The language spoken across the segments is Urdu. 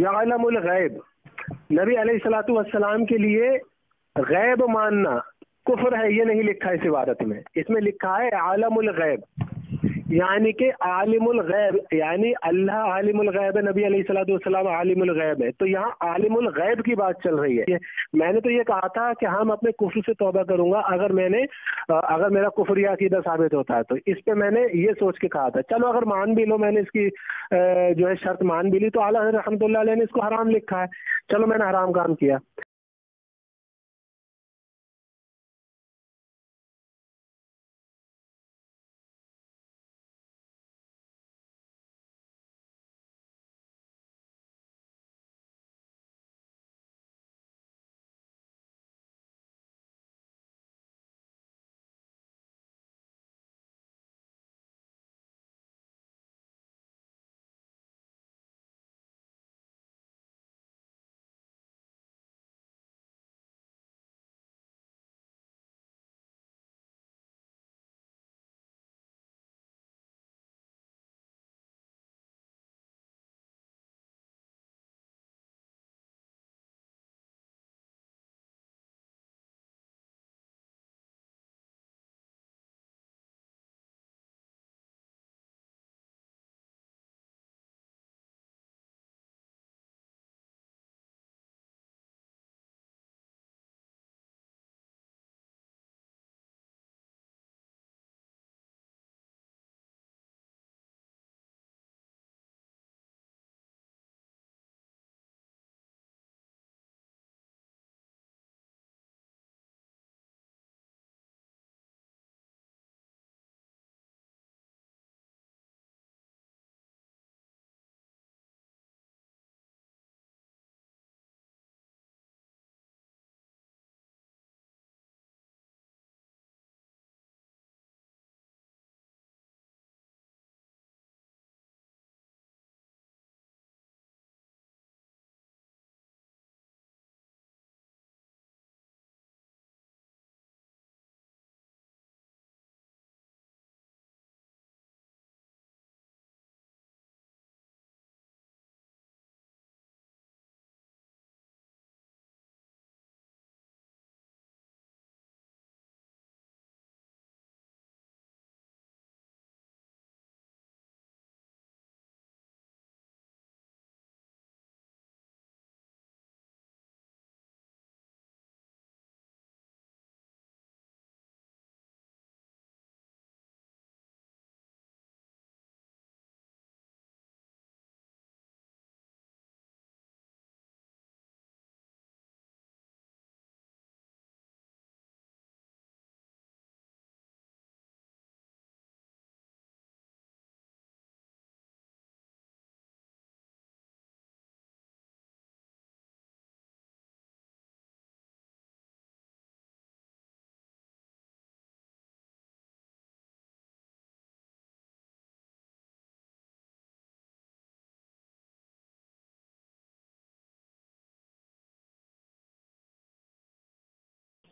یعلم الغیب، نبی علیہ الصلوۃ والسلام کے لیے غیب ماننا کفر ہے، یہ نہیں لکھا اس عبارت میں، اس میں لکھا ہے عالم الغیب، یعنی کہ عالم الغیب، یعنی اللہ عالم الغیب ہے، نبی علیہ الصلوۃ والسلام عالم الغیب ہے، تو یہاں عالم الغیب کی بات چل رہی ہے۔ میں نے تو یہ کہا تھا کہ ہم اپنے کفر سے توبہ کروں گا اگر میرا کفر یا عقیدہ ثابت ہوتا ہے، تو اس پہ میں نے یہ سوچ کے کہا تھا چلو اگر مان بھی لو، میں نے اس کی جو ہے شرط مان بھی لی، تو اعلیٰ حضرت رحمۃ اللہ علیہ نے اس کو حرام لکھا ہے، چلو میں نے حرام کام کیا۔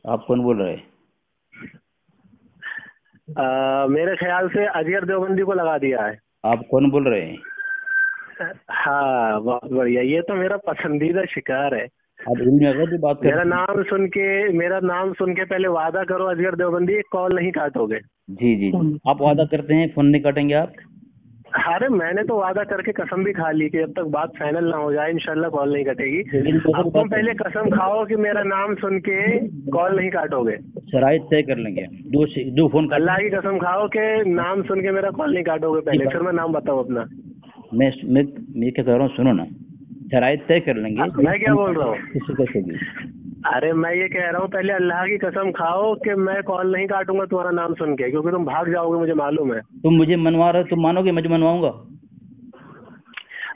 آپ کون بول رہے ہیں؟ میرے خیال سے اجگر دیوبندی کو لگا دیا ہے۔ آپ کون بول رہے ہیں؟ ہاں بہت بڑھیا، یہ تو میرا پسندیدہ شکار ہے۔ آپ علم غیب کی بات میرا نام سن کے پہلے وعدہ کرو اجگر دیوبندی کال نہیں کاٹو گے۔ جی جی جی، آپ وعدہ کرتے ہیں فون نہیں کاٹیں گے آپ؟ ارے میں نے تو وعدہ کر کے قسم بھی کھا لی کہ جب تک بات فائنل نہ ہو جائے انشاءاللہ کال نہیں کٹے گی۔ اب تم پہلے قسم کھاؤ کہ میرا نام سن کے کال نہیں کاٹو گے۔ شرائط طے کر لیں گے، دو فون کاٹ، اللہ کی قسم کھاؤ کہ نام سن کے میرا کال نہیں کاٹو گے پہلے، پھر میں نام بتاؤ اپنا۔ میں کیا کہہ رہا ہوں، سنو نا، شرائط طے کر لیں گے۔ میں کیا بول رہا ہوں؟ کسی کو بھی، ارے میں یہ کہہ رہا ہوں پہلے اللہ کی قسم کھاؤ کہ میں کال نہیں کاٹوں گا تمہارا نام سن کے، کیونکہ تم بھاگ جاؤ گے مجھے معلوم ہے۔ تم مجھے منوا رہے ہو، تم مانو گے میں منواؤں گا؟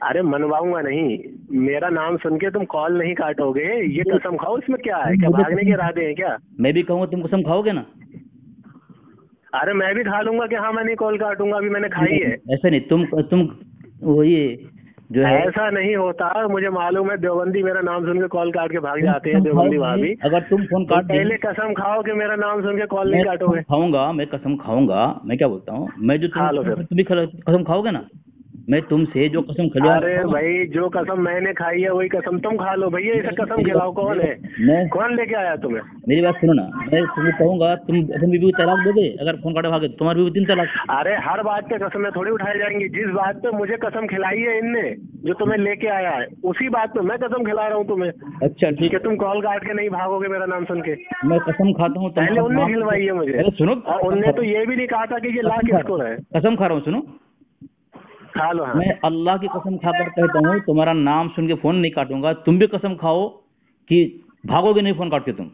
ارے منواؤں گا نہیں، میرا نام سن کے تم کال نہیں کاٹو گے، یہ قسم کھاؤ۔ اس میں کیا ہے، کیا بھاگنے کے ارادے ہیں کیا؟ میں بھی کہوں گا تم قسم کھاؤ گے نا؟ ارے میں بھی کھا لوں گا کہ ہاں میں نہیں کال کاٹوں گا، ابھی میں نے کھائی ہے۔ ایسا نہیں، تم وہی جو ہے، ایسا نہیں ہوتا، مجھے معلوم ہے دیوبندی میرا نام سن کے کال کاٹ کے بھاگ جاتے ہیں دیوبندی وہاں بھی۔ اگر تم فون کاٹ پہلے قسم کھاؤ کہ میرا نام سن کے کال نہیں کاٹو گے۔ کھاؤں گا، میں قسم کھاؤں گا، میں کیا بولتا ہوں، میں جو تم بھی قسم کھاؤ گے نا؟ میں تم سے جو قسم کھلوا. ارے بھائی جو قسم میں نے کھائی ہے وہی قسم تم کھا لو بھیا. اسے قسم کھلاؤ کون ہے؟ کون لے کے آیا تمہیں؟ میری بات سنو نا, میں تمہیں کہوں گا تم اپنی بیوی کو طلاق دے دے اگر فون کاٹے بھاگے, تمہاری بیوی 3 طلاق. ارے ہر بات پہ قسمیں تھوڑی اٹھائی جائیں گی. جس بات پہ مجھے قسم کھلائی ہے ان نے جو تمہیں لے کے آیا ہے اسی بات پہ میں قسم کھلا رہا ہوں تمہیں. اچھا ٹھیک کہ تم کال کاٹ کے نہیں بھاگو گے میرا نام سن کے. میں قسم کھاتا ہوں. پہلے ان نے کھلوائی ہے مجھے. سنو, اور ان نے تو یہ بھی نہیں کہا تھا کہ یہ لا کس کو ہے. قسم کھا رہا ہوں, سنو. کھا لو. میں اللہ کی قسم کھا کر کہتا ہوں تمہارا نام سن کے فون نہیں کاٹوں گا. تم بھی قسم کھاؤ کہ بھاگو گے نہیں فون کاٹ کے تم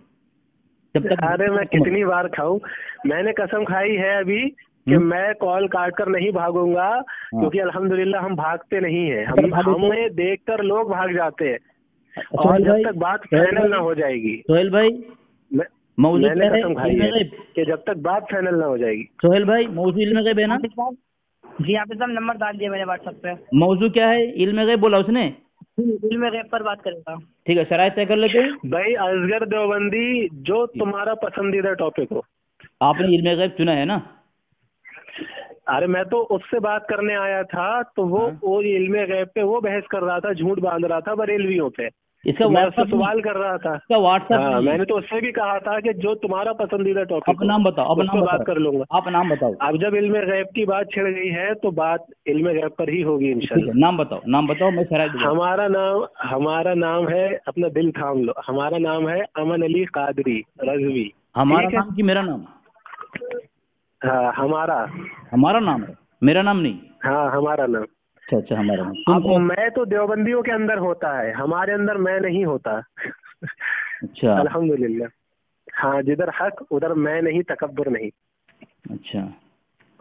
جب تک. ارے میں کتنی بار کھاؤں. میں نے قسم کھائی ہے ابھی کہ میں کال کاٹ کر نہیں بھاگوں گا, کیونکہ الحمدللہ ہم بھاگتے نہیں ہیں. ہمیں دیکھ کر لوگ بھاگ جاتے ہیں. اور جب تک بات فائنل نہ ہو جائے گی سہیل بھائی, میں نے قسم کھائی ہے کہ جب تک بات فائنل نہ ہو جائے گی. سہیل بھائی موضوع علم غیب ہے نا؟ جی آپ صاحب نمبر ڈال دیا میں نے واٹس ایپ پہ. موضوع کیا ہے؟ علم غیب بولا اس نے. علم غیب پر بات کرے گا. ٹھیک ہے, شرائط طے کر لیتے ہیں. بھائی اصغر دیوبندی جو تمہارا پسندیدہ ٹاپک ہو. آپ نے علم غیب چنا ہے نا؟ ارے میں تو اس سے بات کرنے آیا تھا تو وہ علم غیب پہ وہ بحث کر رہا تھا, جھوٹ باندھ رہا تھا بریلویوں پہ. اس کا سوال کر رہا تھا. میں نے تو اس سے بھی کہا تھا کہ جو تمہارا پسندیدہ ٹاپک. آپ نام بتاؤ, بات کر لوں گا. آپ نام بتاؤ. اب جب علم غیب کی بات چھڑ گئی ہے تو بات علم غیب پر ہی ہوگی انشاءاللہ. نام بتاؤ. میں شرائط. ہمارا نام ہے, اپنا دل تھام لو, ہمارا نام ہے امن علی قادری رضوی. ہمارا نام کی میرا نام؟ ہاں ہمارا نام ہے, میرا نام نہیں. ہاں ہمارا نام. اچھا ہمارا نام. اب میں تو دیوبندیوں کے اندر ہوتا ہے, ہمارے اندر میں نہیں ہوتا. اچھا الحمدللہ. ہاں جدھر حق ادھر میں نہیں, تکبر نہیں. اچھا.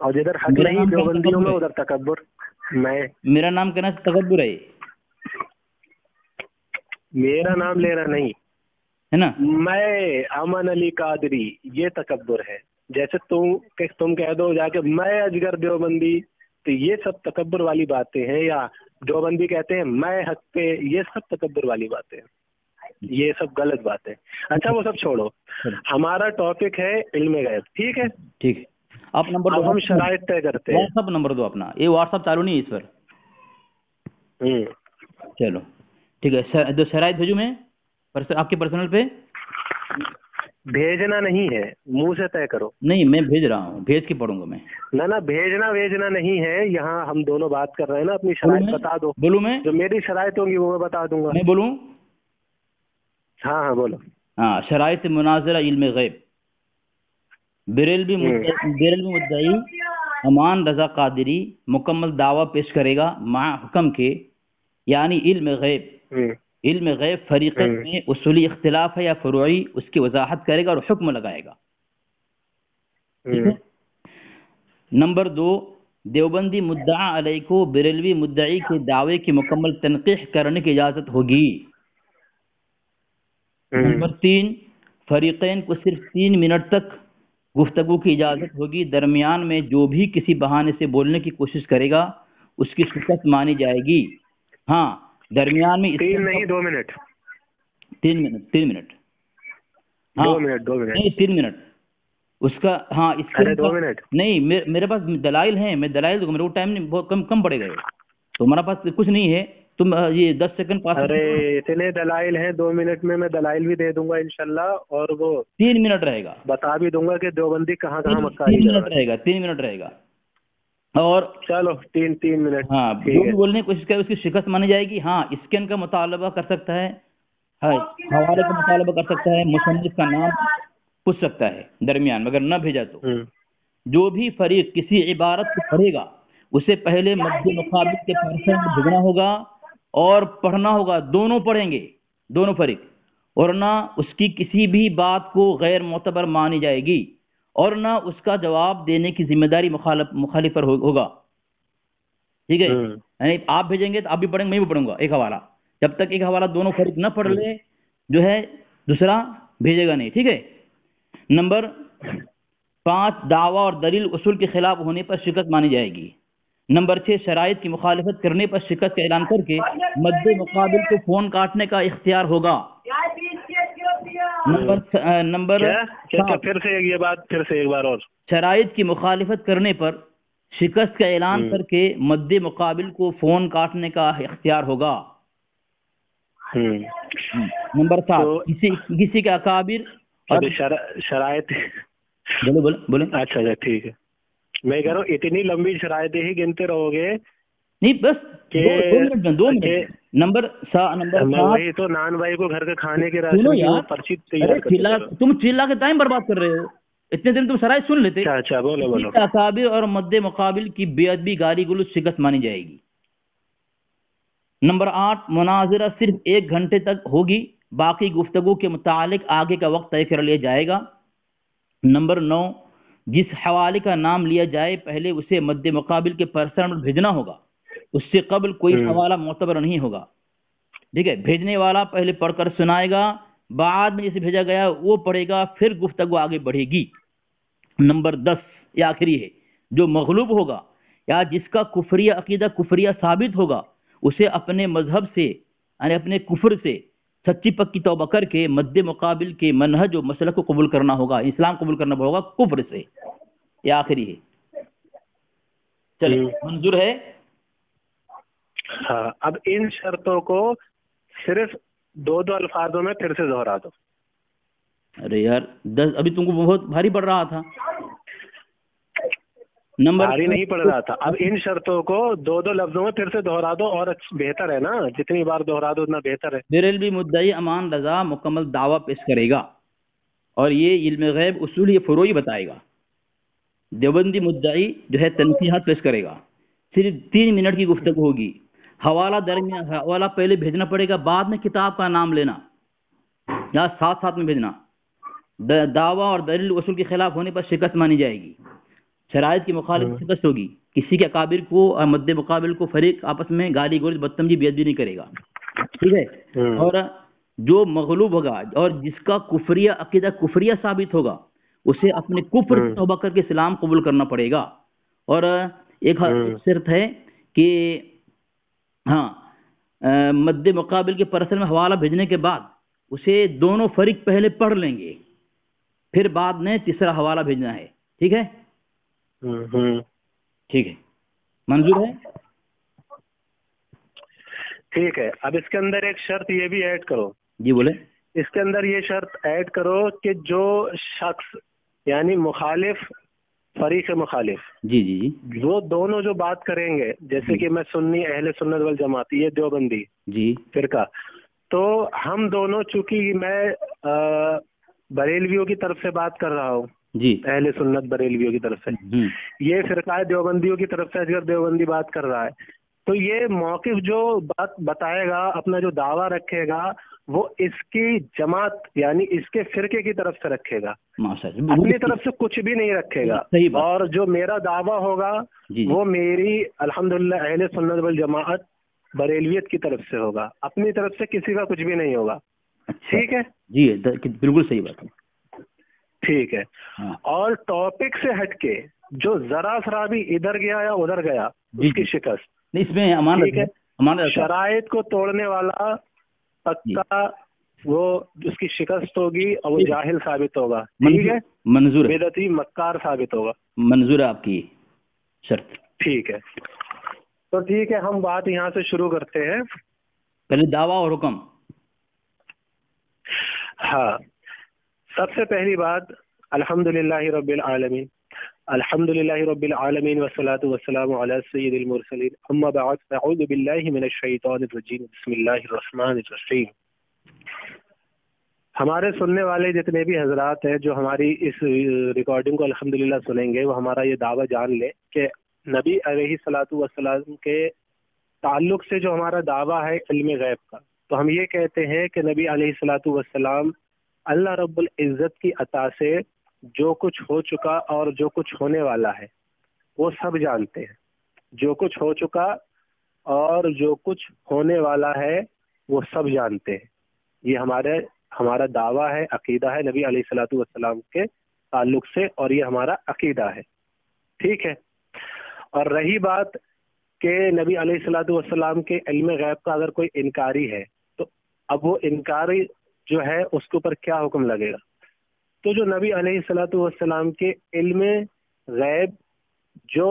اور جدھر حق نہیں دیوبندیوں میں ادھر تکبر میں. میرا نام کہنا تکبر ہے. میرا نام لینا نہیں ہے نا. میں امن علی قادری یہ تکبر ہے. جیسے تم کہہ دو جا کے میں اصغر دیوبندی, تو یہ سب تکبر والی باتیں ہیں. یا دیوبندی کہتے ہیں میں حق پہ, یہ سب تکبر والی باتیں ہیں, یہ سب غلط باتیں. اچھا وہ سب چھوڑو, ہمارا ٹاپک ہے علم غیب. ٹھیک ہے, ٹھیک ہے. آپ نمبر دو, ہم شرائط طے کرتے ہیں. واٹس ایپ نمبر دو اپنا. یہ واٹس ایپ چالو نہیں ہے اس پر. چلو ٹھیک ہے. دو شرائط بھیجوں میں آپ کے پرسنل پہ. بھیجنا نہیں ہے, منہ سے طے کرو. نہیں میں بھیج رہا ہوں, بھیج کے پڑھوں گا میں. نہ بھیجنا نہیں ہے. یہاں ہم دونوں بات کر رہے ہیں نا, اپنی شرائط بتا دو. بولوں میں؟ جو میری شرائط ہوں گی وہ میں بتا دوں گا. میں بولوں؟ ہاں بولو. ہاں, شرائط مناظرہ علم غیب. بریلوی مدعی امان رضا قادری مکمل دعویٰ پیش کرے گا مع حکم کے, یعنی علم غیب. علم غیب فریقین میں اصولی اختلاف ہے یا فروعی, اس کی وضاحت کرے گا اور حکم لگائے گا. نمبر 2, دیوبندی مدعا علیہ کو بریلوی مدعی کے دعوے کی مکمل تنقیح کرنے کی اجازت ہوگی. نمبر 3, فریقین کو صرف 3 منٹ تک گفتگو کی اجازت ہوگی. درمیان میں جو بھی کسی بہانے سے بولنے کی کوشش کرے گا اس کی شکست مانی جائے گی. ہاں درمیان میں 3 نہیں 2 منٹ. 3 منٹ. ہاں 2 منٹ نہیں 3 منٹ اس کا. ہاں اس کے 2 منٹ نہیں, میرے پاس دلائل ہیں, میں دلائل دوں گا. میرے کو ٹائم نہیں, بہت کم پڑے گا. تمہارا پاس کچھ نہیں ہے, تم یہ 10 سیکنڈ پاس. ارے اتنے دلائل ہیں, 2 منٹ میں دلائل بھی دے دوں گا انشاءاللہ. اور وہ 3 منٹ رہے گا, بتا بھی دوں گا کہ دیوبندی کہاں مکاری. 3 منٹ رہے گا. اور چلو 3 منٹ. ہاں جو بھی بولنے کی کوشش کرے اس کی شکست مانی جائے گی. ہاں اسکین کا مطالبہ کر سکتا ہے, حوالے کا مطالبہ کر سکتا ہے, مصنف کا نام پوچھ سکتا ہے درمیان, مگر نہ بھیجا تو. جو بھی فریق کسی عبارت کو پڑھے گا اسے پہلے مد مقابل کے پرسن میں بھیجنا ہوگا اور پڑھنا ہوگا. دونوں پڑھیں گے, دونوں فریق, اور نہ اس کی کسی بھی بات کو غیر معتبر مانی جائے گی اور نہ اس کا جواب دینے کی ذمہ داری مخالف پر ہوگا. ٹھیک ہے, یعنی آپ بھیجیں گے تو آپ بھی پڑھیں گے, میں بھی پڑھوں گا ایک حوالہ. جب تک ایک حوالہ دونوں فریق نہ پڑھ لے جو ہے دوسرا بھیجے گا نہیں. ٹھیک ہے. نمبر 5, دعویٰ اور دلیل اصول کے خلاف ہونے پر شکست مانی جائے گی. نمبر 6, شرائط کی مخالفت کرنے پر شکست کا اعلان کر کے مد مقابل کو فون کاٹنے کا اختیار ہوگا. نمبر پھر سے یہ بات پھر سے ایک بار اور. شرائط کی مخالفت کرنے پر شکست کا اعلان کر کے مد مقابل کو فون کاٹنے کا اختیار ہوگا۔ نمبر 7، کسی کے اکابر اور شرائط بولے اچھا ٹھیک ہے، میں کہہ رہا ہوں اتنی لمبی شرائطیں ہی گنتے رہو گے؟ نہیں، بس 2 منٹ۔ نمبر 7، وہی تو نان بھائی کو گھر کے کھانے کے پرچی تیار کرتے، تم چلا کے ٹائم برباد کر رہے ہو، اتنے دن تم شرائط سن لیتے۔ اچھا بولو۔ اکابر اور مد مقابل کی بے ادبی، گالی گلوچ شکست مانی جائے گی۔ نمبر 8، مناظرہ صرف 1 گھنٹے تک ہوگی، باقی گفتگو کے متعلق آگے کا وقت طے کر لیا جائے گا۔ نمبر 9، جس حوالے کا نام لیا جائے پہلے اسے مد مقابل کے پرسنل نمبر بھیجنا ہوگا، اس سے قبل کوئی حوالہ معتبر نہیں ہوگا، ٹھیک ہے؟ بھیجنے والا پہلے پڑھ کر سنائے گا، بعد میں جسے بھیجا گیا وہ پڑھے گا، پھر گفتگو آگے بڑھے گی۔ نمبر 10، یہ آخری ہے، جو مغلوب ہوگا یا جس کا کفریہ عقیدہ کفریہ ثابت ہوگا، اسے اپنے مذہب سے یعنی اپنے کفر سے سچی پکی توبہ کر کے مد مقابل کے منہج و مسلک کو قبول کرنا ہوگا، اسلام قبول کرنا ہوگا کفر سے۔ یہ آخری ہے، چلیے منظور ہے؟ ہاں، اب ان شرطوں کو صرف 2 الفاظوں میں پھر سے دہرا دو۔ ارے یار 10 ابھی تم کو بہت بھاری پڑ رہا تھا۔ نمبر بھاری نہیں پڑ رہا تھا، اب ان شرطوں کو 2 لفظوں میں پھر سے دہرا دو، اور بہتر ہے نا، جتنی بار دہرا دو اتنا بہتر ہے۔ بریلوی مدعی امان رضا مکمل دعویٰ پیش کرے گا اور یہ علم غیب اصول یہ فروعی بتائے گا۔ دیوبندی مدعی جو ہے تنقیحات پیش کرے گا، صرف 3 منٹ کی گفتگو ہوگی، حوالہ پہلے بھیجنا پڑے گا، بعد میں کتاب کا نام لینا یا ساتھ میں بھیجنا۔ دعویٰ اور دلیل اصول کے خلاف ہونے پر شکست مانی جائے گی، شرائط کی مخالف شکست ہوگی، کسی کے اکابر کو اور مد مقابل کو فریق آپس میں گالی گلوچ بدتمیزی بے ادبی نہیں کرے گا، ٹھیک ہے؟ اور جو مغلوب ہوگا اور جس کا کفریہ عقیدہ کفریہ ثابت ہوگا، اسے اپنے کفر سے توبہ کر کے اسلام قبول کرنا پڑے گا۔ اور ایک شرط ہے کہ مد مقابل کے پرسنل میں حوالہ بھیجنے کے بعد اسے دونوں فریق پہلے پڑھ لیں گے، پھر بعد میں تیسرا حوالہ بھیجنا ہے، ٹھیک ہے؟ ٹھیک ہے، منظور ہے؟ ٹھیک ہے، اب اس کے اندر ایک شرط یہ بھی ایڈ کرو۔ جی بولے۔ اس کے اندر یہ شرط ایڈ کرو کہ جو شخص یعنی مخالف فریق مخالف جی وہ دونوں جو بات کریں گے، جیسے کہ میں سنی اہل سنت والجماعت، یہ دیوبندی جی فرقہ، تو ہم دونوں چونکہ میں بریلویوں کی طرف سے بات کر رہا ہوں جی، اہل سنت بریلویوں کی طرف سے، یہ فرقہ دیوبندیوں کی طرف سے اجگر دیوبندی بات کر رہا ہے، تو یہ موقف جو بات بتائے گا، اپنا جو دعویٰ رکھے گا، وہ اس کی جماعت یعنی اس کے فرقے کی طرف سے رکھے گا، اپنی طرف سے کچھ بھی نہیں رکھے گا، اور جو میرا دعویٰ ہوگا وہ میری الحمدللہ اہل سنت والجماعت بریلویت کی طرف سے ہوگا، اپنی طرف سے کسی کا کچھ بھی نہیں ہوگا، ٹھیک ہے؟ جی بالکل صحیح بات ہے، ٹھیک ہے۔ اور ٹاپک سے ہٹ کے جو ذرا سرا بھی ادھر گیا یا ادھر گیا، اس کی شکست، اس میں ٹھیک ہے، شرائط کو توڑنے والا پکا وہ اس کی شکست ہوگی اور وہ جاہل ثابت ہوگا، ٹھیک ہے؟ منظور، بدعتی مکار ثابت ہوگا، منظور ہے آپ کی شرط، ٹھیک ہے؟ تو ٹھیک ہے، ہم بات یہاں سے شروع کرتے ہیں، پہلے دعویٰ اور حکم۔ ہاں، سب سے پہلی بات الحمدللہ رب العالمین، الحمدللہ رب العالمین والصلاة والسلام علی سید المرسلین، اما بعد اعوذ باللہ من الشیطان الرجیم، بسم اللہ الرحمن الرحیم۔ ہمارے سننے والے جتنے بھی حضرات ہیں جو ہماری اس ریکارڈنگ کو الحمدللہ سنیں گے، وہ ہمارا یہ دعویٰ جان لیں کہ نبی علیہ الصلاۃ والسلام کے تعلق سے جو ہمارا دعویٰ ہے علم غیب کا، تو ہم یہ کہتے ہیں کہ نبی علیہ الصلاۃ والسلام اللہ رب العزت کی عطا سے جو کچھ ہو چکا اور جو کچھ ہونے والا ہے وہ سب جانتے ہیں، جو کچھ ہو چکا اور جو کچھ ہونے والا ہے وہ سب جانتے ہیں، یہ ہمارا دعویٰ ہے، عقیدہ ہے نبی علیہ الصلاۃ والسلام کے تعلق سے، اور یہ ہمارا عقیدہ ہے، ٹھیک ہے؟ اور رہی بات کہ نبی علیہ الصلاۃ والسلام کے علم غیب کا اگر کوئی انکاری ہے، تو اب وہ انکاری جو ہے اس کے اوپر کیا حکم لگے گا؟ تو جو نبی علیہ الصلاۃ والسلام کے علم غیب جو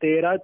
13,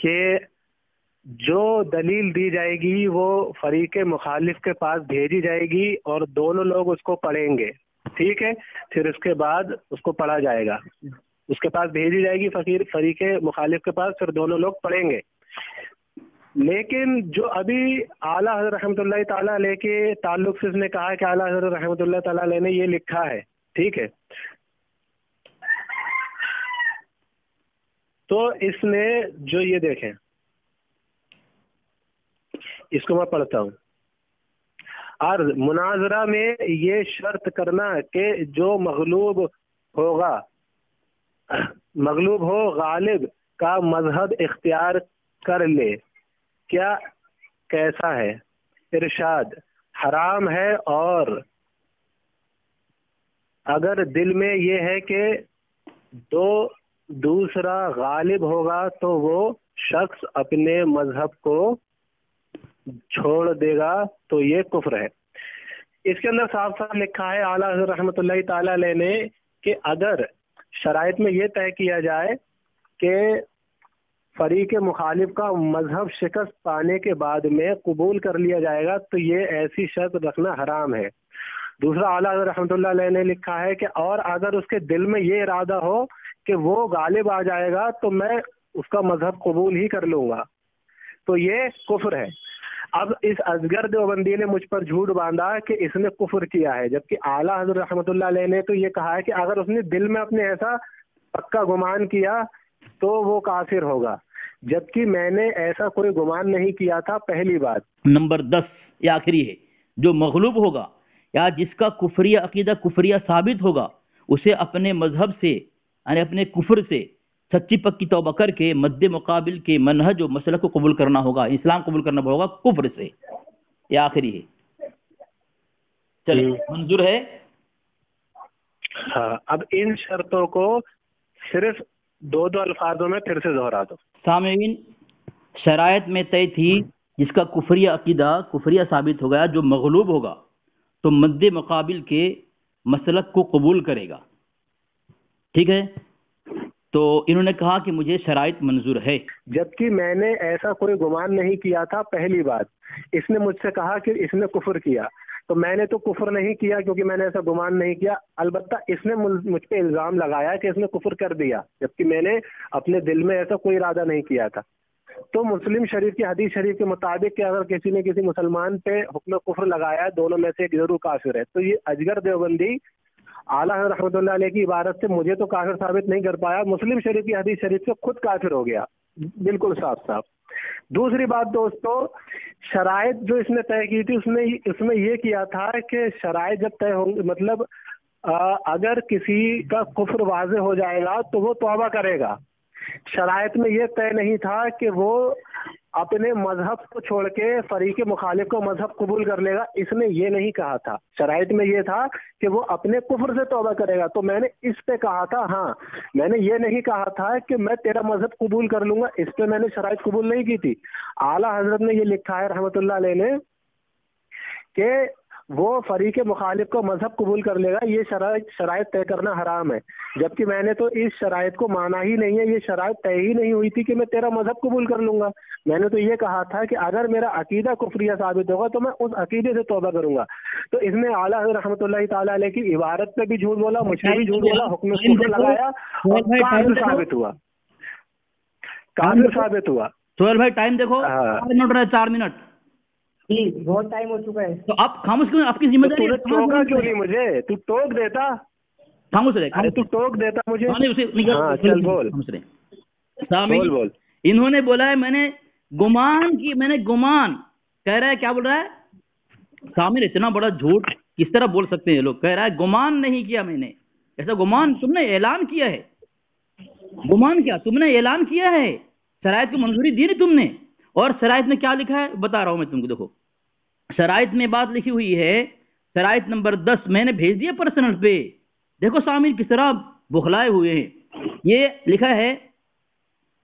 کہ جو دلیل دی جائے گی وہ فریق مخالف کے پاس بھیجی جائے گی اور دونوں لوگ اس کو پڑھیں گے، ٹھیک ہے، پھر اس کے بعد اس کو پڑھا جائے گا، اس کے پاس بھیجی جائے گی فریق مخالف کے پاس، پھر دونوں لوگ پڑھیں گے۔ لیکن جو ابھی اعلیٰ حضرت رحمۃ اللہ تعالیٰ علیہ کے تعلق سے اس نے کہا کہ اعلیٰ حضرت رحمۃ اللہ تعالیٰ علیہ نے یہ لکھا ہے، ٹھیک ہے، تو اس نے جو یہ دیکھیں، اس کو میں پڑھتا ہوں۔ عرض مناظرہ میں یہ شرط کرنا کہ جو مغلوب ہو غالب کا مذہب اختیار کر لے، کیا کیسا ہے؟ ارشاد حرام ہے، اور اگر دل میں یہ ہے کہ دوسرا غالب ہوگا تو وہ شخص اپنے مذہب کو چھوڑ دے گا تو یہ کفر ہے۔ اس کے اندر صاف صاف لکھا ہے اعلیٰ حضرت رحمۃ اللہ تعالیٰ علیہ نے کہ اگر شرائط میں یہ طے کیا جائے کہ فریق مخالف کا مذہب شکست پانے کے بعد میں قبول کر لیا جائے گا تو یہ ایسی شرط رکھنا حرام ہے۔ دوسرا اعلیٰ حضرت رحمۃ اللہ علیہ نے لکھا ہے کہ اور اگر اس کے دل میں یہ ارادہ ہو کہ وہ غالب آ جائے گا تو میں اس کا مذہب قبول ہی کر لوں گا، تو یہ کفر ہے۔ اب اس اصغر دیوبندی نے مجھ پر جھوٹ باندھا کہ اس نے کفر کیا ہے، جبکہ اعلیٰ حضرت رحمۃ اللہ علیہ نے تو یہ کہا ہے کہ اگر اس نے دل میں اپنے ایسا پکا گمان کیا تو وہ کافر ہوگا، جبکہ میں نے ایسا کوئی گمان نہیں کیا تھا۔ پہلی بات۔ نمبر 10 یہ آخری ہے، جو مغلوب ہوگا یا جس کا کفریہ عقیدہ کفریہ ثابت ہوگا، اسے اپنے مذہب سے یعنی اپنے کفر سے سچی پکی توبہ کر کے مد مقابل کے منہج و مسلک کو قبول کرنا ہوگا، اسلام قبول کرنا ہوگا کفر سے۔ یہ آخری ہے، چلیے منظور ہے؟ ہاں، اب ان شرطوں کو صرف دو الفاظوں میں پھر سے دہرا دو۔ سامعین، شرائط میں طے تھی جس کا کفریہ عقیدہ کفریہ ثابت ہو گیا، جو مغلوب ہوگا تو مد مقابل کے مسلک کو قبول کرے گا، ٹھیک ہے؟ تو انہوں نے کہا کہ مجھے شرائط منظور ہے، جبکہ میں نے ایسا کوئی گمان نہیں کیا تھا۔ پہلی بات، اس نے مجھ سے کہا کہ اس نے کفر کیا، تو میں نے تو کفر نہیں کیا کیونکہ میں نے ایسا گمان نہیں کیا، البتہ اس نے مجھ پہ الزام لگایا کہ اس نے کفر کر دیا، جبکہ میں نے اپنے دل میں ایسا کوئی ارادہ نہیں کیا تھا۔ تو مسلم شریف کی حدیث شریف کے مطابق کہ اگر کسی نے کسی مسلمان پہ حکم کفر لگایا ہے، دونوں میں سے ایک ضرور کافر ہے۔ تو یہ اصغر دیوبندی اعلیٰ حضرت رحمۃ اللہ علیہ کی عبارت سے مجھے تو کافر ثابت نہیں کر پایا، مسلم شریف کی حدیث شریف سے خود کافر ہو گیا، بالکل صاف صاف۔ دوسری بات دوستو، شرائط جو اس نے طے کی تھی اس میں یہ کیا تھا کہ شرائط جب طے ہوں گے، مطلب اگر کسی کا کفر واضح ہو جائے گا تو وہ توبہ کرے گا۔ شرائط میں یہ طے نہیں تھا کہ وہ اپنے مذہب کو چھوڑ کے فریق مخالف کو مذہب قبول کر لے گا، اس نے یہ نہیں کہا تھا۔ شرائط میں یہ تھا کہ وہ اپنے کفر سے توبہ کرے گا، تو میں نے اس پہ کہا تھا، ہاں میں نے یہ نہیں کہا تھا کہ میں تیرا مذہب قبول کر لوں گا، اس پہ میں نے شرائط قبول نہیں کی تھی۔ اعلیٰ حضرت نے یہ لکھا ہے رحمۃ اللہ علیہ نے کہ وہ فریق مخالف کو مذہب قبول کر لے گا، یہ شرائط طے کرنا حرام ہے، جبکہ میں نے تو اس شرائط کو مانا ہی نہیں ہے، یہ شرائط طے ہی نہیں ہوئی تھی کہ میں تیرا مذہب قبول کر لوں گا۔ میں نے تو یہ کہا تھا کہ اگر میرا عقیدہ کفریہ ثابت ہوگا تو میں اس عقیدے سے توبہ کروں گا۔ تو اس نے اعلیٰ حضرت رحمۃ اللہ تعالیٰ علیہ کی عبارت پہ بھی جھوٹ بولا، مجھ سے بھی جھوٹ بولا، حکم کفر لگایا اور کافر ثابت ہوا، کافر ثابت ہوا۔ سہیل بھائی ٹائم دیکھو، 4 منٹ پلیز، بہت ٹائم ہو چکا ہے۔ تو آپ خاموش کیوں؟ آپ کی ذمہ داری ہے، ٹوکا کیوں نہیں مجھے؟ تو ٹوک دیتا، خاموش رہے، ارے تو ٹوک دیتا مجھے۔ ہاں چل بول بول۔ انہوں نے بولا ہے میں نے گمان کی، میں نے گمان کہہ رہا ہے، کیا بول رہا ہے سامر؟ اتنا بڑا جھوٹ کس طرح بول سکتے ہیں یہ لوگ؟ کہہ رہا ہے گمان نہیں کیا میں نے، ایسا گمان تم نے اعلان کیا ہے، گمان کیا تم نے اعلان کیا ہے، شرائط کو منظوری دی نہیں تم نے۔ اور شرائط میں کیا لکھا ہے بتا رہا ہوں میں تم کو، دیکھو شرائط میں بات لکھی ہوئی ہے، شرائط نمبر 10 میں نے بھیج دیا پرسنل پہ، دیکھو سامعین کس طرح بخلائے ہوئے ہیں۔ یہ لکھا ہے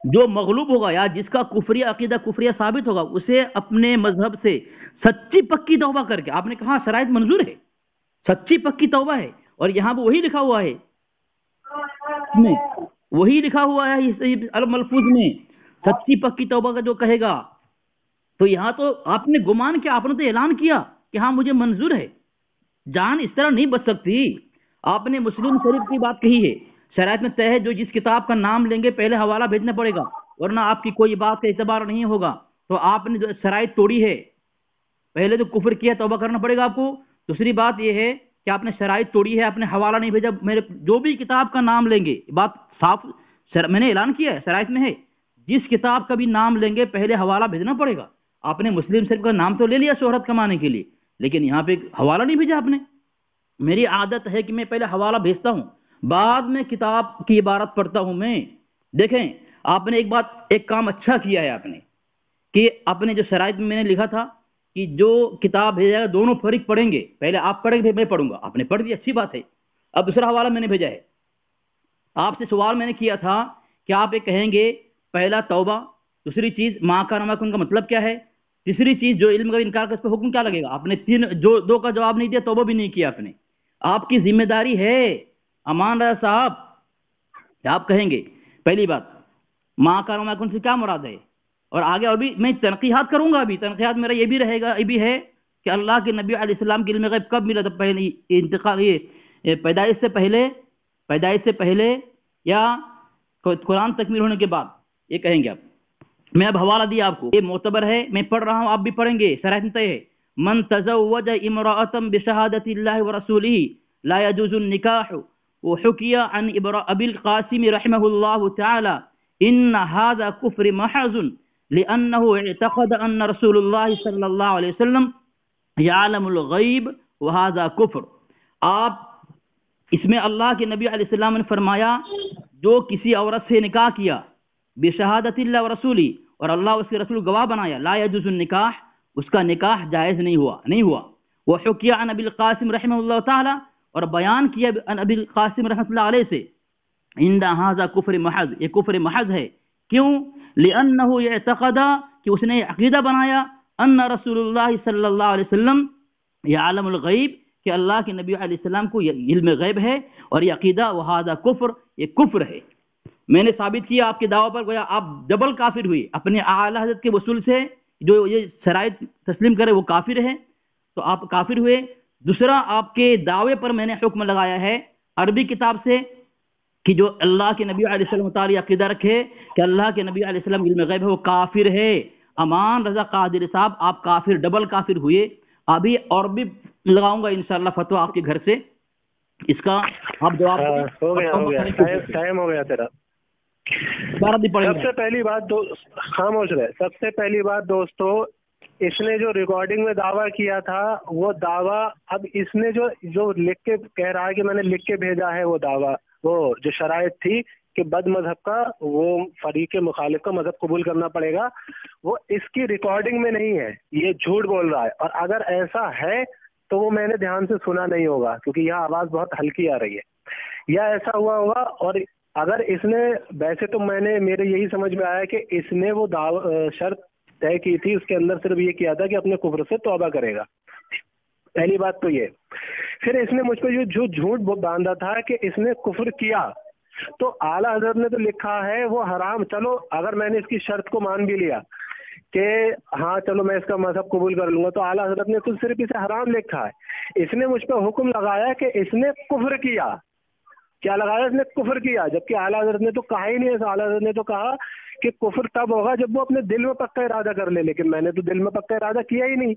جو مغلوب ہوگا یا جس کا کفریہ عقیدہ کفریہ ثابت ہوگا، اسے اپنے مذہب سے سچی پکی توبہ کر کے، آپ نے کہا شرائط منظور ہے، سچی پکی توبہ ہے، اور یہاں پہ وہی لکھا ہوا ہے، وہی لکھا ہوا ہے الملفوظ میں، سچی پکی توبہ کا جو کہے گا. تو یہاں تو آپ نے گمان کیا, آپ نے تو اعلان کیا کہ ہاں مجھے منظور ہے. جان اس طرح نہیں بچ سکتی. آپ نے مسلم شریف کی بات کہی ہے, شرائط میں طے ہے جو جس کتاب کا نام لیں گے پہلے حوالہ بھیجنا پڑے گا, ورنہ آپ کی کوئی بات کا اعتبار نہیں ہوگا. تو آپ نے جو شرائط توڑی ہے, پہلے تو کفر کیا, توبہ کرنا پڑے گا آپ کو. دوسری بات یہ ہے کہ آپ نے شرائط توڑی ہے, آپ نے حوالہ نہیں بھیجا. میرے جو بھی کتاب کا نام لیں گے, بات صاف میں نے اعلان کیا ہے, شرائط میں ہے, جس کتاب کا بھی نام لیں گے پہلے حوالہ بھیجنا پڑے گا. آپ نے مسلم شریف کا نام تو لے لیا شہرت کمانے کے لیے, لیکن یہاں پہ حوالہ نہیں بھیجا آپ نے. میری عادت ہے کہ میں پہلے حوالہ بھیجتا ہوں, بعد میں کتاب کی عبارت پڑھتا ہوں میں. دیکھیں آپ نے ایک کام اچھا کیا ہے آپ نے, کہ آپ نے جو شرائط میں نے لکھا تھا کہ جو کتاب بھیجا ہے دونوں فریق پڑھیں گے, پہلے آپ پڑھیں گے میں پڑھوں گا. آپ نے پڑھ دیا, اچھی بات ہے. اب دوسرا حوالہ میں نے بھیجا ہے. آپ سے سوال میں نے کیا تھا کہ آپ یہ کہیں گے پہلا توبہ, دوسری چیز ماں کا نمکن کا مطلب کیا ہے, تیسری چیز جو علم کا انکار کا اس پہ حکم کیا لگے گا. آپ نے دو کا جواب نہیں دیا, توبہ بھی نہیں کیا آپ نے. آپ کی ذمہ داری ہے امان رضا صاحب, آپ کہیں گے پہلی بات ماں کا نمکن سے کیا مراد ہے, اور آگے اور بھی میں تنقیحات کروں گا. ابھی تنقیحات میرا یہ بھی رہے گا, یہ بھی ہے کہ اللہ کے نبی علیہ السلام کے علم غیب کب ملا تھا, پہلے انتقال یہ پیدائش سے پہلے یا قرآن تکمیل ہونے کے بعد, یہ کہیں گے آپ. میں اب حوالہ دیا آپ کو, یہ معتبر ہے, میں پڑھ رہا ہوں, آپ بھی پڑھیں گے. شرائط میں طے ہے, من تزوج امرأة بشهادة الله ورسوله لا يجوز النكاح. وحكي عن ابي القاسم رحمه الله تعالى ان هذا كفر محض لانه اعتقد ان رسول الله صلی اللہ علیہ وسلم يعلم الغیب وهذا كفر. آپ اس میں اللہ کے نبی علیہ السلام نے فرمایا جو کسی عورت سے نکاح کیا بشہادت اللہ ورسولی, اور اللہ اس کے رسول گواہ بنایا, لا یجوز النکاح, اس کا نکاح جائز نہیں ہوا. وحکی عن ابی القاسم رحمہ اللہ تعالی, اور بیان کیا عن ابی القاسم رحمۃ اللہ علیہ سے, ان ھذا کفر محض, یہ کفر محض ہے. کیوں؟ لانہ اعتقد, کہ اس نے عقیدہ بنایا, ان رسول اللہ صلی اللہ علیہ وسلم یعلم الغیب, کہ اللہ کے نبی علیہ السلام کو علم غیب ہے, اور یہ عقیدہ وھذا کفر, یہ کفر ہے. میں نے ثابت کیا آپ کے دعوی پر, گویا آپ ڈبل کافر ہوئے. اپنے اعلی حضرت کے وصول سے جو یہ شرائط تسلیم کرے وہ کافر ہے, تو آپ کافر ہوئے. دوسرا آپ کے دعوے پر میں نے حکم لگایا ہے عربی کتاب سے کہ جو اللہ کے نبی علیہ السلام تعالی عقیدہ رکھے کہ اللہ کے نبی علیہ السلام علم غیب ہے, وہ کافر ہے. امان رضا قادری صاحب, آپ کافر, ڈبل کافر ہوئے. ابھی اور بھی لگاؤں گا انشاءاللہ فتویٰ آپ کے گھر سے, اس کا آپ جواب ہو گیا ٹائم ہو گیا تیرا. سب سے پہلی بات خاموش رہے. سب سے پہلی بات دوستو, اس نے جو ریکارڈنگ میں دعویٰ کیا تھا وہ دعویٰ اب اس نے جو لکھ کے کہہ رہا ہے کہ میں نے لکھ کے بھیجا ہے, وہ دعویٰ, وہ جو شرائط تھی کہ بد مذہب کا, وہ فریق مخالف کا مذہب قبول کرنا پڑے گا, وہ اس کی ریکارڈنگ میں نہیں ہے. یہ جھوٹ بول رہا ہے, اور اگر ایسا ہے تو وہ میں نے دھیان سے سنا نہیں ہوگا, کیونکہ یہاں آواز بہت ہلکی آ رہی ہے, یا ایسا ہوا ہوگا. اور اگر اس نے, ویسے تو میرے یہی سمجھ میں آیا کہ اس نے وہ شرط طے کی تھی, اس کے اندر صرف یہ کیا تھا کہ اپنے کفر سے توبہ کرے گا. پہلی بات تو یہ. پھر اس نے مجھ پہ جو جھوٹ باندھا تھا کہ اس نے کفر کیا, تو اعلیٰ حضرت نے تو لکھا ہے وہ حرام. چلو اگر میں نے اس کی شرط کو مان بھی لیا کہ ہاں چلو میں اس کا مذہب قبول کر لوں گا, تو اعلیٰ حضرت نے تو صرف اسے حرام لکھا ہے. اس نے مجھ پہ حکم لگایا کہ اس نے کفر کیا. کیا لگایا؟ اس نے کفر کیا, جبکہ اعلیٰ حضرت نے تو کہا ہی نہیں. اعلیٰ حضرت نے تو کہا کہ کفر تب ہوگا جب وہ اپنے دل میں پکا ارادہ کر لے, لیکن میں نے تو دل میں پکا ارادہ کیا ہی نہیں.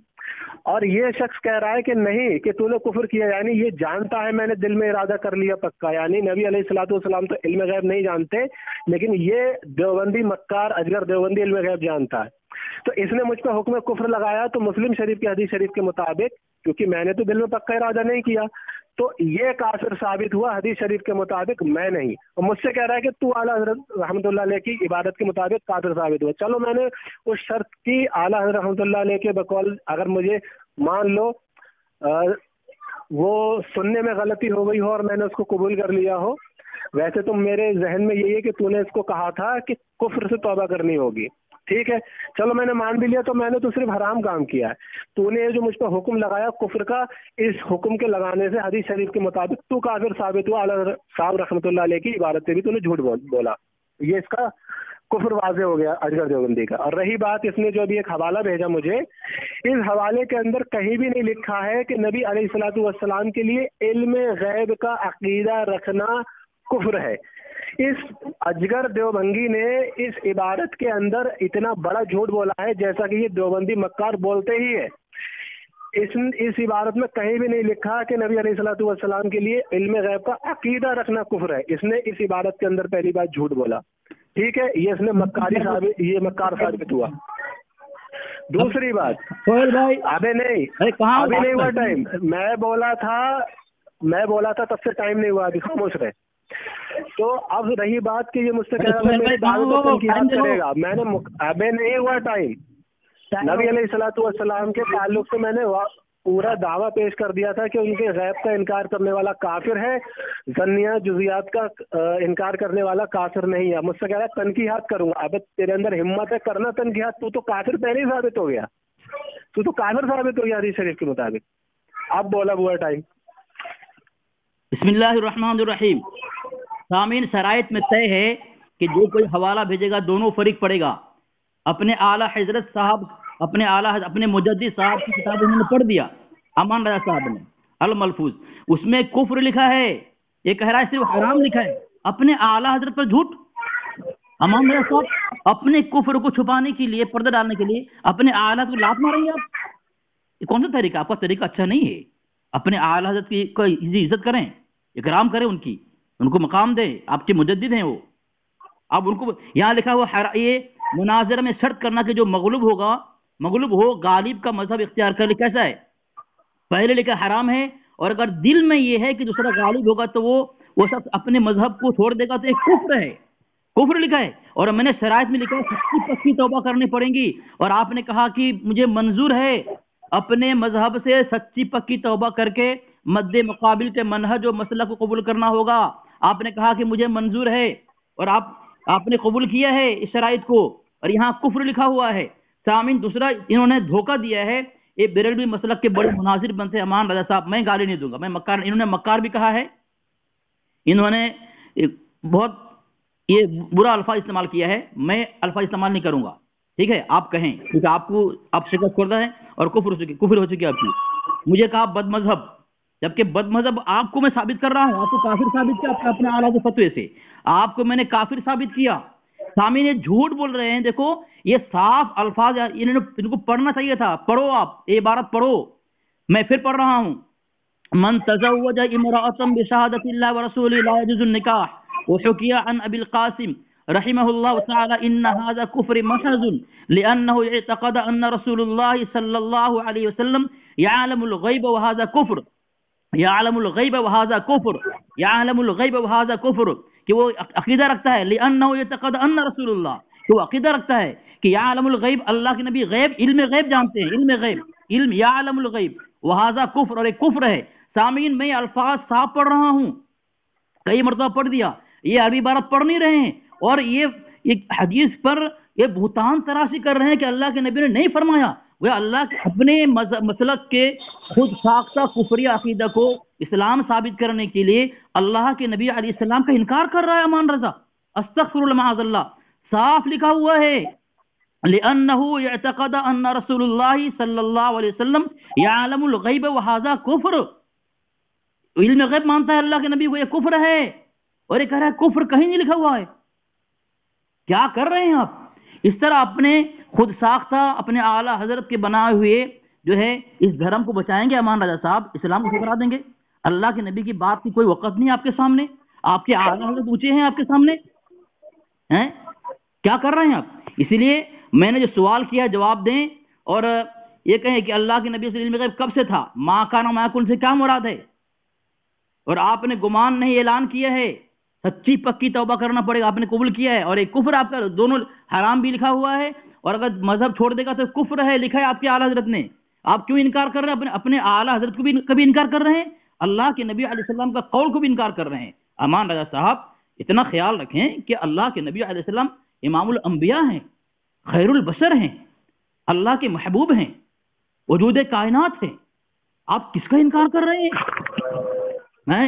اور یہ شخص کہہ رہا ہے کہ نہیں, کہ تو نے کفر کیا, یعنی یہ جانتا ہے میں نے دل میں ارادہ کر لیا پکا. یعنی نبی علیہ الصلوۃ والسلام تو علم غیب نہیں جانتے, لیکن یہ دیوبندی مکار اجگر دیوبندی علم غیب جانتا ہے. تو اس نے مجھ پہ حکم کفر لگایا. تو مسلم شریف کی حدیث شریف کے مطابق, کیونکہ میں نے تو دل میں پکا ارادہ نہیں کیا, تو یہ کافر ثابت ہوا حدیث شریف کے مطابق, میں نہیں. اور مجھ سے کہہ رہا ہے کہ تو اعلیٰ حضرت رحمۃ اللہ علیہ کی عبادت کے مطابق کافر ثابت ہوا. چلو میں نے اس شرط کی اعلیٰ حضرت رحمۃ اللہ علیہ کے بقول, اگر مجھے مان لو وہ سننے میں غلطی ہو گئی ہو اور میں نے اس کو قبول کر لیا ہو, ویسے تو میرے ذہن میں یہی ہے کہ تو نے اس کو کہا تھا کہ کفر سے توبہ کرنی ہوگی, ٹھیک ہے, چلو میں نے مان بھی لیا, تو میں نے تو صرف حرام کام کیا ہے. تو نے جو مجھ پہ حکم لگایا کفر کا, اس حکم کے لگانے سے حدیث شریف کے مطابق تو کافر ثابت ہوا. اعلیٰ صاحب رحمۃ اللہ علیہ کی عبارت سے بھی تو نے جھوٹ بولا. یہ اس کا کفر واضح ہو گیا اصغر دیوبندی کا. اور رہی بات اس نے جو بھی ایک حوالہ بھیجا مجھے، اس حوالے کے اندر کہیں بھی نہیں لکھا ہے کہ نبی علیہ الصلوۃ والسلام کے لیے علم غیب کا عقیدہ رکھنا کفر ہے. اس اصغر دیوبندی نے اس عبارت کے اندر اتنا بڑا جھوٹ بولا ہے جیسا کہ یہ دیوبندی مکار بولتے ہی ہے. اس عبارت میں کہیں بھی نہیں لکھا کہ نبی علیہ الصلوۃ والسلام کے لیے علم غیب کا عقیدہ رکھنا کفر ہے. اس نے اس عبارت کے اندر پہلی بات جھوٹ بولا. ٹھیک ہے، یہ اس نے مکار ثابت ہوا. دوسری بات، سہیل بھائی ابھی نہیں ہوا ٹائم. میں بولا تھا تب سے ٹائم نہیں ہوا، ابھی خاموش رہے. تو اب رہی بات کہ یہ مجھ سے کہہ رہا کرے گا. میں نے ابھی نہیں ہوا ٹائم. نبی علیہ الصلوۃ والسلام کے تعلق سے میں نے پورا دعویٰ پیش کر دیا تھا کہ ان کے غیب کا انکار کرنے والا کافر ہے، ظنیات جزیات کا انکار کرنے والا کافر نہیں ہے. مجھ سے کہہ رہا ہے تنقیحات کروں گا. اب تیرے اندر ہمت ہے کرنا تنقیحات؟ تو کافر پہلے ہی ثابت ہو گیا. تو کافر ثابت ہو گیا حدیث شریف کے مطابق. اب بولا ہوا ٹائم. بسم اللہ الرحمن الرحیم. سامعین، شرائط میں طے ہے کہ جو کوئی حوالہ بھیجے گا دونوں فریق پڑے گا. اپنے اعلیٰ حضرت صاحب، اپنے مجدد صاحب کی کتاب انہوں نے پڑھ دیا، امان رضا صاحب نے الملفوظ. اس میں کفر لکھا ہے، یہ کہہ رہا ہے صرف حرام لکھا ہے. اپنے اعلیٰ حضرت پر جھوٹ. امان رضا صاحب اپنے کفر کو چھپانے کے لیے، پردہ ڈالنے کے لیے اپنے اعلیٰ کو لات ماریں گے آپ. یہ کون سا طریقہ؟ آپ کا طریقہ اچھا نہیں ہے. اپنے اعلیٰ حضرت کی عزت کریں، اکرام کریں، ان کو مقام دیں. آپ کے مجدد ہیں وہ. اب ان کو یہاں لکھا ہوا یہ مناظرہ میں شرط کرنا کہ جو مغلوب ہو غالب کا مذہب اختیار کر لے. کیسا ہے؟ پہلے لکھا حرام ہے، اور اگر دل میں یہ ہے کہ دوسرا غالب ہوگا تو وہ شخص اپنے مذہب کو چھوڑ دے گا تو ایک کفر ہے. کفر لکھا ہے. اور میں نے شرائط میں لکھا ہے سچی پکی توبہ کرنی پڑیں گی. اور آپ نے کہا کہ مجھے منظور ہے اپنے مذہب سے سچی پکی توبہ کر کے مد مقابل کے منہج و مسلک کو قبول کرنا ہوگا. آپ نے کہا کہ مجھے منظور ہے، اور آپ نے قبول کیا ہے اس شرائط کو، اور یہاں کفر لکھا ہوا ہے. سامعین، دوسرا انہوں نے دھوکہ دیا ہے. یہ بریلوی مسلک کے بڑے مناظر بنتے ہیں امان رضا صاحب. میں گالی نہیں دوں گا، میں مکار، انہوں نے مکار بھی کہا ہے. انہوں نے بہت یہ برا الفاظ استعمال کیا ہے. میں الفاظ استعمال نہیں کروں گا. ٹھیک ہے، آپ کہیں، کیونکہ آپ شکست خوردہ ہیں اور کفر ہو چکی آپ کی. مجھے کہا بد مذہب، جبکہ بد مذہب آپ کو میں ثابت کر رہا ہوں. آپ کو کافر ثابت کیا اپنے اعلیٰ کے فتوے سے. آپ کو میں نے کافر ثابت کیا. سامعین، یہ جھوٹ بول رہے ہیں. دیکھو یہ صاف الفاظ، ان کو پڑھنا چاہیے تھا. پڑھو، آپ یہ عبارت پڑھو. میں پھر پڑھ رہا ہوں. من تزوج امرأة بشهادة الله ورسوله لا يجوز النكاح وحكي عن ابي القاسم رحمه الله تعالى ان هذا كفر محض لانه اعتقد ان رسول الله صلى الله عليه وسلم يعلم الغيب وهذا كفر. يعلم الغيب وهذا كفر. يعلم الغيب وهذا كفر. کہ وہ عقیدہ رکھتا ہے لانه يعتقد ان رسول الله، کہ وہ عقیدہ رکھتا ہے کہ يعلم الغيب، اللہ کے نبی غیب، علم غیب جانتے ہیں. علم غیب، علم يعلم الغيب وهذا كفر، اور ایک کفر ہے. سامعین، میں الفاظ صاف پڑھ رہا ہوں، کئی مرتبہ پڑھ دیا. یہ عربی عبارت پڑھ نہیں رہے ہیں، اور یہ حدیث پر یہ بہتان تراشی کر رہے ہیں کہ اللہ کے نبی نے نہیں فرمایا. وہ اللہ کے اپنے مسلک کے خود ساختہ کفری عقیدہ کو اسلام ثابت کرنے کے لیے اللہ کے نبی علیہ السلام کا انکار کر رہا ہے. امان رضا، استغفر اللہ معاذ اللہ. صاف لکھا ہوا ہے لأنه يعتقد ان رسول اللہ صلی اللہ علیہ وسلم يعلم الغیب وهذا کفر. علم غیب مانتا ہے اللہ کے نبی کو، یہ کفر ہے. اور یہ کہہ رہا ہے کفر کہیں نہیں لکھا ہوا ہے. کیا کر رہے ہیں آپ؟ اس طرح اپنے خود ساختہ اپنے اعلیٰ حضرت کے بنائے ہوئے جو ہے اس دھرم کو بچائیں گے امان رضا صاحب؟ اسلام کو ٹھکرا دیں گے؟ اللہ کے نبی کی بات کی کوئی وقت نہیں آپ کے سامنے. آپ کے اعلیٰ حضرت اونچے ہیں آپ کے سامنے ہیں. کیا کر رہے ہیں آپ؟ اسی لیے میں نے جو سوال کیا جواب دیں، اور یہ کہیں کہ اللہ کے نبی سے علم غیب کب سے تھا؟ ما کان ما یکون سے کیا مراد ہے؟ اور آپ نے گمان نہیں اعلان کیا ہے، سچی پکی توبہ کرنا پڑے گا. آپ نے قبول کیا ہے. اور ایک کفر آپ کا دونوں حرام بھی لکھا ہوا ہے، اور اگر مذہب چھوڑ دے گا تو کفر ہے، لکھا ہے آپ کے اعلیٰ حضرت نے. آپ کیوں انکار کر رہے ہیں؟ اپنے اعلیٰ حضرت کو بھی کبھی انکار کر رہے ہیں، اللہ کے نبی علیہ السلام کا قول کو بھی انکار کر رہے ہیں. امان رضا صاحب اتنا خیال رکھیں کہ اللہ کے نبی علیہ السلام امام الانبیاء ہیں، خیر البشر ہیں، اللہ کے محبوب ہیں، وجود کائنات ہیں. آپ کس کا انکار کر رہے ہیں؟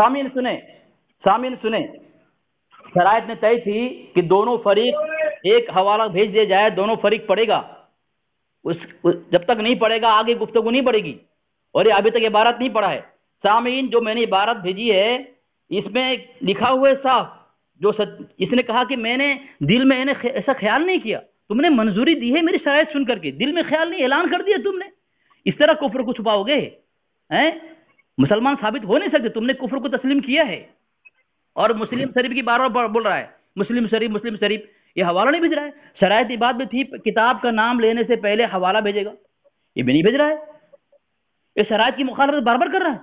سامعین سنیں شرائط نے طے تھی کہ دونوں فریق ایک حوالہ بھیج دیا جائے، دونوں فریق پڑھے گا، جب تک نہیں پڑھے گا آگے گفتگو نہیں پڑے گی، اور یہ ابھی تک عبارت نہیں پڑھا ہے۔ سامعین جو میں نے عبارت بھیجی ہے اس میں لکھا ہوا ہے صاف، اس نے کہا کہ میں نے دل میں ایسا خیال نہیں کیا، تم نے منظوری دی ہے میری شرائط سن کر کے، دل میں خیال نہیں، اعلان کر دیا تم نے، اس طرح کفر کو چھپاؤ گے؟ مسلمان ثابت ہو نہیں سکتے، تم نے کفر کو تسلیم کیا ہے۔ اور مسلم شریف کی بار بار بول رہا ہے، مسلم شریف، یہ حوالہ نہیں بھیج رہا ہے۔ شرائط بات بھی تھی کتاب کا نام لینے سے پہلے حوالہ بھیجے گا، یہ بھی نہیں بھیج رہا ہے، یہ شرائط کی مخالفت بار بار کر رہا ہے،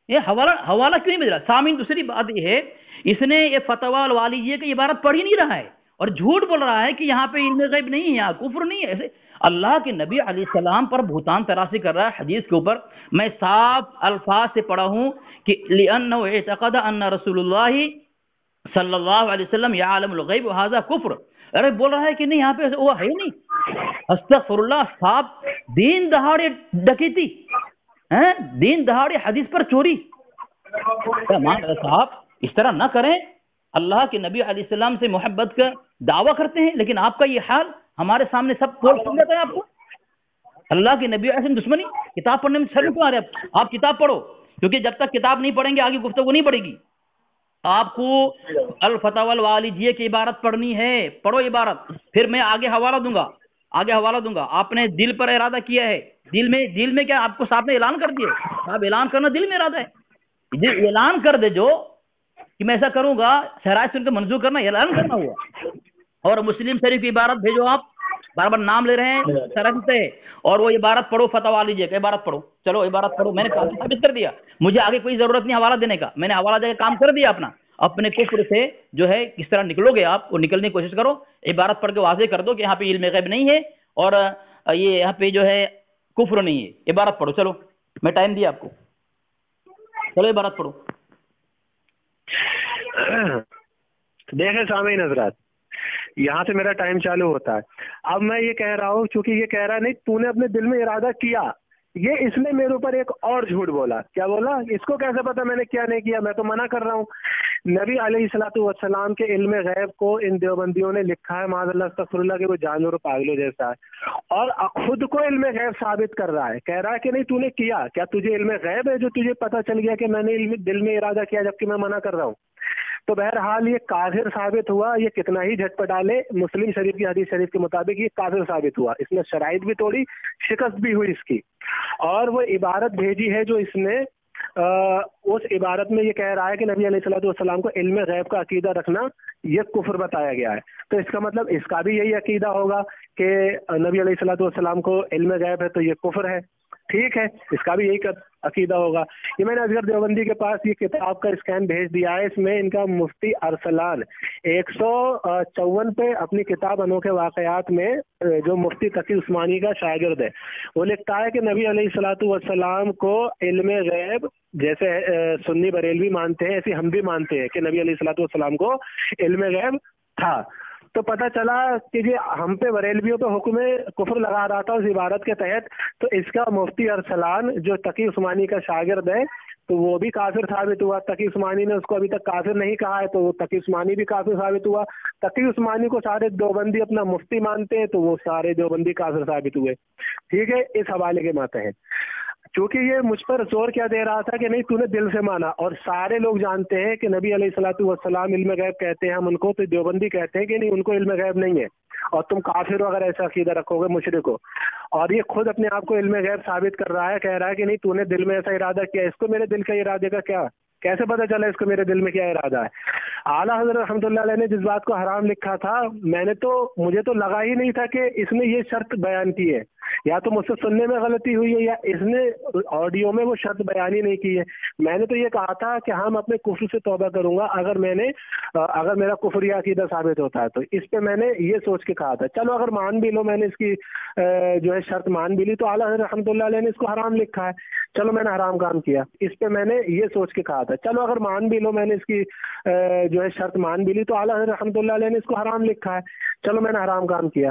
یہ حوالہ کیوں نہیں بھیج رہا؟ سامعین دوسری بات یہ ہے، اس نے یہ فتویٰ الوالیہ کی عبارت پڑھ ہی نہیں رہا ہے اور جھوٹ بول رہا ہے کہ یہاں پہ علم غیب نہیں ہے، یہاں کفر نہیں ہے۔ ایسے اللہ کے نبی علیہ السلام پر بہتان تراشی کر رہا ہے حدیث کے اوپر۔ میں صاف الفاظ سے پڑھا ہوں کہ لِأَنَّهُ اعتقد أَنَّ رسول اللہ صلی اللہ علیہ وسلم یعلم الغیب وهذا کفر۔ ارے بول رہا ہے کہ نہیں یہاں پہ وہ ہے ہی نہیں، استغفر اللہ، صاحب دین دہاڑے ڈکیتی، دین دہاڑے حدیث پر چوری، صاحب اس طرح نہ کریں۔ اللہ کے نبی علیہ السلام سے محبت کا دعویٰ کرتے ہیں لیکن آپ کا یہ حال ہمارے سامنے سب کھول سن جاتا ہے آپ کو۔ اللہ کے نبی علیہ السلام دشمنی، کتاب پڑھنے میں شرم کیوں آ رہے ہیں؟ آپ کتاب پڑھو، کیونکہ جب تک کتاب نہیں پڑھیں گے آگے گفتگو نہیں پڑے گی۔ آپ کو الفتاوی الوالیہ کی عبارت پڑھنی ہے، پڑھو عبارت، پھر میں آگے حوالہ دوں گا۔ آپ نے دل پر ارادہ کیا ہے، دل میں کیا آپ کو صاحب نے اعلان کر دیا، صاحب اعلان کرنا دل میں ارادہ ہے، اعلان کر دے جو کہ میں ایسا کروں گا، شرائط سن کے منظور کرنا، اعلان کرنا ہوا۔ اور مسلم شریف کی عبارت بھیجو، آپ بار بار نام لے رہے ہیں شرط سے، اور وہ عبارت پڑھو، فتویٰ لیجیے کہ عبارت پڑھو، چلو عبارت پڑھو، میں نے کافی ثابت کر دیا، مجھے آگے کوئی ضرورت نہیں حوالہ دینے کا، میں نے حوالہ دے کے کام کر دیا اپنے کفر سے جو ہے کس طرح نکلو گے آپ، وہ نکلنے کی کوشش کرو، عبارت پڑھ کے واضح کر دو کہ یہاں پہ علم غیب نہیں ہے اور یہ یہاں پہ جو ہے کفر نہیں ہے، عبارت پڑھو، چلو میں ٹائم دیا آپ کو، چلو عبارت پڑھو۔ دیکھیں سامعین حضرات، یہاں سے میرا ٹائم چالو ہوتا ہے۔ اب میں یہ کہہ رہا ہوں، چونکہ یہ کہہ رہا نہیں تو نے اپنے دل میں ارادہ کیا، یہ اس نے میرے اوپر ایک اور جھوٹ بولا۔ کیا بولا؟ اس کو کیسے پتا میں نے کیا نہیں کیا؟ میں تو منع کر رہا ہوں۔ نبی علیہ الصلوۃ والسلام کے علم غیب کو ان دیوبندیوں نے لکھا ہے معاذ اللہ استغفر اللہ کہ وہ جانور پاگلوں جیسا ہے، اور خود کو علم غیب ثابت کر رہا ہے، کہہ رہا ہے کہ نہیں تو نے کیا، کیا تجھے علم غیب ہے جو تجھے پتا چل گیا کہ میں نے دل میں ارادہ کیا جبکہ میں منع کر رہا ہوں؟ تو بہرحال یہ کافر ثابت ہوا، یہ کتنا ہی جھٹ پٹالے، مسلم شریف کی حدیث شریف کے مطابق یہ کافر ثابت ہوا، اس نے شرائط بھی توڑی، شکست بھی ہوئی اس کی۔ اور وہ عبارت بھیجی ہے جو اس نے اس عبارت میں یہ کہہ رہا ہے کہ نبی علیہ الصلوۃ والسلام کو علم غیب کا عقیدہ رکھنا یہ کفر بتایا گیا ہے، تو اس کا مطلب اس کا بھی یہی عقیدہ ہوگا کہ نبی علیہ الصلوۃ والسلام کو علم غیب ہے تو یہ کفر ہے، ٹھیک ہے، اس کا بھی یہی عقیدہ ہوگا۔ یہ میں نے اصغر دیوبندی کے پاس یہ کتاب کا اسکین بھیج دیا ہے، اس میں ان کا مفتی ارسلان 154 پہ اپنی کتاب انوکھے واقعات میں جو مفتی تقی عثمانی کا شاگرد ہے وہ لکھتا ہے کہ نبی علیہ الصلوۃ والسلام کو علم غیب جیسے سنی بریلوی مانتے ہیں ایسے ہم بھی مانتے ہیں کہ نبی علیہ الصلوۃ والسلام کو علم غیب تھا۔ تو پتہ چلا کہ یہ ہم پہ بریلویوں پہ حکم کفر لگا رہا تھا اس عبارت کے تحت، تو اس کا مفتی ارسلان جو تقی عثمانی کا شاگرد ہے تو وہ بھی کافر ثابت ہوا۔ تقی عثمانی نے اس کو ابھی تک کافر نہیں کہا ہے تو وہ تقی عثمانی بھی کافر ثابت ہوا۔ تقی عثمانی کو سارے دیوبندی اپنا مفتی مانتے ہیں تو وہ سارے دیوبندی کافر ثابت ہوئے، ٹھیک ہے، اس حوالے کے ماتحت۔ چونکہ یہ مجھ پر زور کیا دے رہا تھا کہ نہیں تو نے دل سے مانا، اور سارے لوگ جانتے ہیں کہ نبی علیہ الصلوۃ والسلام علم غیب کہتے ہیں ہم ان کو، تو دیوبندی کہتے ہیں کہ نہیں ان کو علم غیب نہیں ہے اور تم کافر ہو اگر ایسا عقیدہ رکھو گے، مشرک ہو۔ اور یہ خود اپنے آپ کو علم غیب ثابت کر رہا ہے، کہہ رہا ہے کہ نہیں تو نے دل میں ایسا ارادہ کیا۔ اس کو میرے دل کے ارادے کا کیا کیسے پتہ چلا اس کو میرے دل میں کیا ارادہ ہے؟ اعلیٰ حضرت رحمۃ اللہ علیہ نے جس بات کو حرام لکھا تھا مجھے تو لگا ہی نہیں تھا کہ اس نے یہ شرط بیان کی ہے، یا تو مجھ سے سننے میں غلطی ہوئی ہے یا اس نے آڈیو میں وہ شرط بیان ہی نہیں کی ہے۔ میں نے تو یہ کہا تھا کہ ہم اپنے کفر سے توبہ کروں گا اگر میرا کفر یا عقیدہ ثابت ہوتا ہے، تو اس پہ میں نے یہ سوچ کے کہا تھا چلو اگر مان بھی لو، میں نے اس کی جو ہے شرط مان بھی لی تو اعلیٰ حضرت رحمۃ اللہ علیہ نے اس کو حرام لکھا ہے، چلو میں نے حرام کام کیا، اس پہ میں نے یہ سوچ کے کہا تھا چلو اگر مان بھی لو، میں نے اس کی جو ہے شرط مان بھی لی تو اعلیٰ حضرت رحمۃ اللہ علیہ نے اس کو حرام لکھا ہے، چلو میں نے حرام کام کیا۔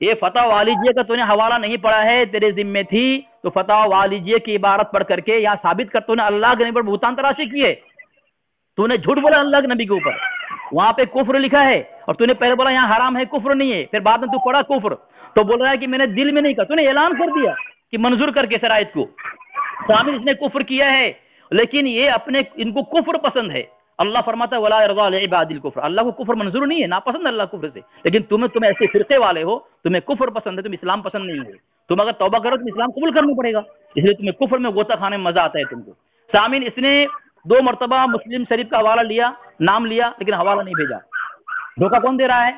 یہ فتح والیجیہ کا تو نے حوالہ نہیں پڑھا ہے، تیرے ذمے تھی تو فتح والیجیہ کی عبارت پڑھ کر کے یہاں ثابت کر، تو نے اللہ کے نبی پر بہتان تراشی کی ہے، تو نے جھوٹ بولا اللہ کے نبی کے اوپر، وہاں پہ کفر لکھا ہے اور تو نے پہلے بولا یہاں حرام ہے کفر نہیں ہے، پھر بعد میں تو پڑھا کفر، تو بول رہا ہے کہ میں نے دل میں نہیں کہا، تو نے اعلان کر دیا کہ منظور کر کے شرائط کو شامل اس نے کفر کیا ہے، لیکن یہ اپنے ان کو کفر پسند ہے۔ اللہ فرماتا ہے ولا يرضى لعباد الكفر، اللہ کو کفر منظور نہیں ہے، ناپسند اللہ کفر سے، لیکن تم ایسے فرقے والے ہو، تمہیں کفر پسند ہے، تم اسلام پسند نہیں ہو، تم اگر توبہ کرو تو اسلام قبول کرنا پڑے گا، اس لیے تمہیں کفر میں غوطہ کھانے میں مزہ آتا ہے تم کو۔ سامعین، اس نے 2 مرتبہ مسلم شریف کا حوالہ لیا، نام لیا، لیکن حوالہ نہیں بھیجا۔ دھوکہ کون دے رہا ہے؟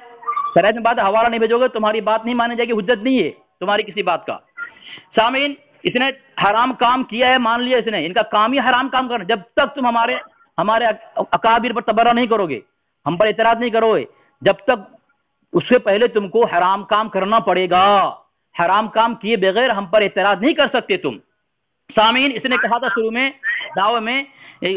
شرائط میں بات حوالہ نہیں بھیجو گے تمہاری بات نہیں مانی جائے گی، حجت نہیں ہے تمہاری کسی بات کا۔ سامعین، اس نے حرام کام کیا ہے، مان لیا اس نے، ان کا کام ہی حرام کام کرنا، جب تک تم ہمارے اکابر پر تبرہ نہیں کرو گے، ہم پر اعتراض نہیں کرو گے، جب تک اس سے پہلے تم کو حرام کام کرنا پڑے گا، حرام کام کیے بغیر ہم پر اعتراض نہیں کر سکتے تم۔ سامعین، اس نے کہا تھا شروع میں دعوے میں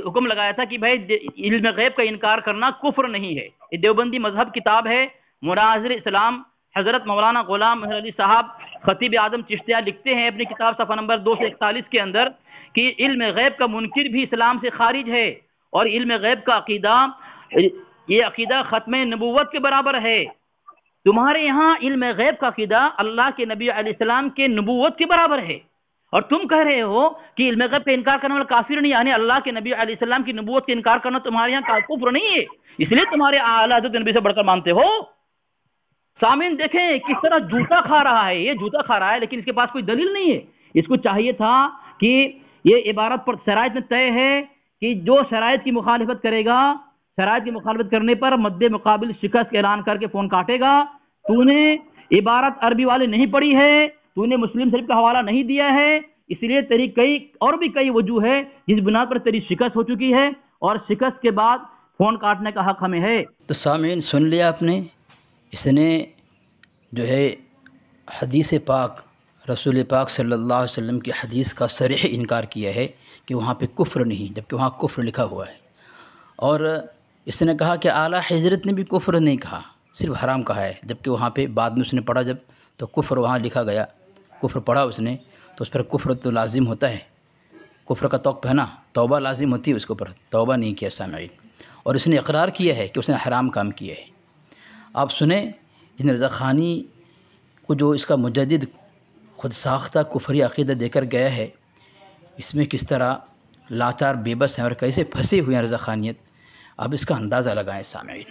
حکم لگایا تھا کہ بھائی علم غیب کا انکار کرنا کفر نہیں ہے، یہ دیوبندی مذہب کتاب ہے، مناظر اسلام حضرت مولانا غلام محمد علی صاحب خطیب اعظم چشتیہ لکھتے ہیں اپنی کتاب صفحہ نمبر 241 کے اندر کہ علم غیب کا منکر بھی اسلام سے خارج ہے، اور علم غیب کا عقیدہ یہ عقیدہ ختم نبوت کے برابر ہے۔ تمہارے یہاں علم غیب کا عقیدہ اللہ کے نبی علیہ السلام کے نبوت کے برابر ہے، اور تم کہہ رہے ہو کہ علم غیب کا انکار کرنے والا کافر نہیں، یعنی اللہ کے نبی علیہ السلام کی نبوت کا انکار کرنا تمہارے یہاں کفر نہیں ہے، اس لیے تمہارے اعلیٰ حضرت نبی سے بڑھ کر مانتے ہو۔ سامعین، دیکھیں کس طرح جوتا کھا رہا ہے، یہ جوتا کھا رہا ہے لیکن اس کے پاس کوئی دلیل نہیں ہے۔ اس کو چاہیے تھا کہ یہ عبارت پر شرائط میں طے ہے کہ جو شرائط کی مخالفت کرے گا، شرائط کی مخالفت کرنے پر مد مقابل شکست کا اعلان کر کے فون کاٹے گا۔ تو نے عبارت عربی والے نہیں پڑھی ہے، تو نے مسلم شریف کا حوالہ نہیں دیا ہے، اس لیے تیری کئی وجوہ ہے جس بنا پر تیری شکست ہو چکی ہے، اور شکست کے بعد فون کاٹنے کا حق ہمیں ہے۔ تو سامعین، سن لیا آپ نے، اس نے جو ہے حدیث پاک رسول پاک صلی اللہ علیہ وسلم کی حدیث کا صریح انکار کیا ہے کہ وہاں پہ کفر نہیں، جبکہ وہاں کفر لکھا ہوا ہے، اور اس نے کہا کہ اعلیٰ حضرت نے بھی کفر نہیں کہا، صرف حرام کہا ہے، جبکہ وہاں پہ بعد میں اس نے پڑھا جب تو کفر وہاں لکھا گیا، کفر پڑھا اس نے تو اس پر کفر تو لازم ہوتا ہے، کفر کا توق پہنا، توبہ لازم ہوتی ہے اس کے اوپر، توبہ نہیں کیا سامعین، اور اس نے اقرار کیا ہے کہ اس نے حرام کام کیا ہے۔ آپ سنیں ابن رضا خانی کو جو اس کا مجدد خود ساختہ کفری عقیدہ دے کر گیا ہے، اس میں کس طرح لاچار بے بس ہیں اور کیسے پھنسے ہوئے ہیں رضا خانیت، آپ اس کا اندازہ لگائیں سامعین۔